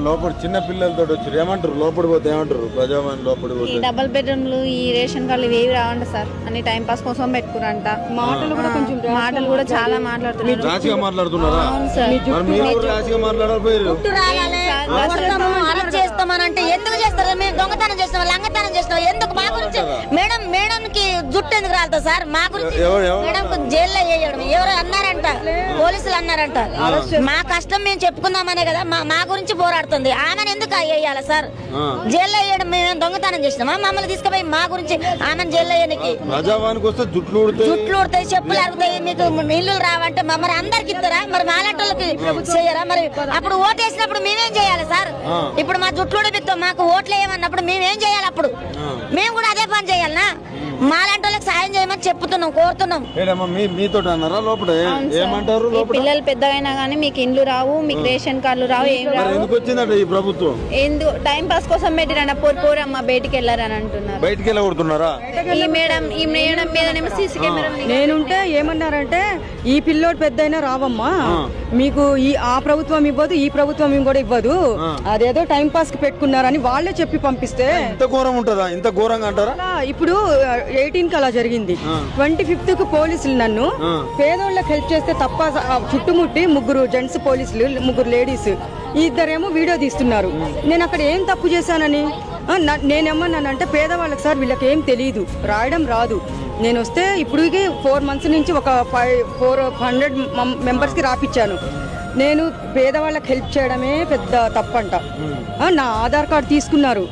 లోపల చిన్న పిల్లలతో వచ్చారు ఏమంటారు లోపడి పోతే ఏమంటారు ప్రజావాణి లోపడి పోతే డబుల్ బెడ్రూమ్లు ఈ రేషన్ కార్డులు ఇవేవి రావంట సార్ అన్ని టైం పాస్ కోసం పెట్టుకురంట మాటలు కూడా కొంచెం మాటలు కూడా చాలా మాట్లాడుతున్నారు రాసిగా మాట్లాడుతున్నారా అవును సార్ మరి మీరు కూడా రాసిగా మాట్లాడకపోయారు అరెస్ట్ చేస్తామనంటే ఎందుకు చేస్తారు? మేము దొంగతనం చేస్తాం, లంగతనం చేస్తాం, ఎందుకు మా గురించి? మేడం కి జుట్టు ఎందుకు రాలతా సార్? మా గురించి మేడం జైల్లో వేయడం ఎవరు అన్నారంట, పోలీసులు అన్నారంట. మా కష్టం మేము చెప్పుకుందామనే కదా మా గురించి పోరాడుతుంది. ఆమెను ఎందుకు వేయాలి సార్? జైల్లో వేయడం మేము దొంగతనం చేసినామా? మమ్మల్ని తీసుకుపోయి మా గురించి ఆమెను జైల్లో వేయడానికి ప్రజావానికి వస్తే జుట్లు ఉడతాయి, చెప్పులు అరుగుతాయి, మీకు ఇల్లు రావంటే మరి అందరికి ఇస్తారా? మరి మాలాంటి చేయరా? మరి అప్పుడు ఓటు వేసినప్పుడు మేమేం చేయాలి సార్? ఇప్పుడు మా జుట్లు ఉడిపిస్తాం, మాకు ఓట్లు వేయమన్నప్పుడు మేమేం చేయాలి? అప్పుడు మేము కూడా అదే పని చేయాలనా? మాలాంటి వాళ్ళకి సాయం చేయమని చెప్తున్నాం, కోరుతున్నాం. మీతో అన్నారా లోపల ఏమంటారు? పిల్లలు పెద్దగైనా గానీ మీకు ఇండ్లు రావు, మీకు రేషన్ కార్డులు రావు, ఏం రావు. ఎందుకు వచ్చిందట ఈ ప్రభుత్వం? ఎందుకు టైం పాస్ కోసం పెట్టిరంట. పోరమ్మ బయటికి వెళ్ళారని అంటున్నారు. బయటికి వెళ్ళగొడుతున్నారా? ఈ మేడం మీదనేమో సీసీ కెమెరా నేనుంటే ఏమన్నారంటే ఈ పిల్లోడు పెద్దయినా రావమ్మా, మీకు ఆ ప్రభుత్వం ఇవ్వదు, ఈ ప్రభుత్వం కూడా ఇవ్వదు, అదేదో టైం పాస్ కి పెట్టుకున్నారని వాళ్ళే చెప్పి పంపిస్తే. ఇంత ఘోరం ఉంటుందా? ఇంత ఘోరంగా అంటారా? ఇప్పుడు 18 కి అలా జరిగింది. 25th కు పోలీసులు నన్ను పేదోళ్ళకి హెల్ప్ చేస్తే తప్ప చుట్టుముట్టి 3 జెంట్స్ పోలీసులు, 3 లేడీస్, ఇద్దరేమో వీడియో తీస్తున్నారు. నేను అక్కడ ఏం తప్పు చేశానని? నేనేమన్నానంటే పేదవాళ్ళకి సార్ వీళ్ళకి ఏం తెలియదు, రాయడం రాదు. నేను వస్తే ఇప్పుడు 4 months నుంచి ఒక 400 మెంబర్స్ కి రాపిచ్చాను. నేను పేదవాళ్ళకి హెల్ప్ చేయడమే పెద్ద తప్పంట. నా ఆధార్ కార్డు తీసుకున్నారు.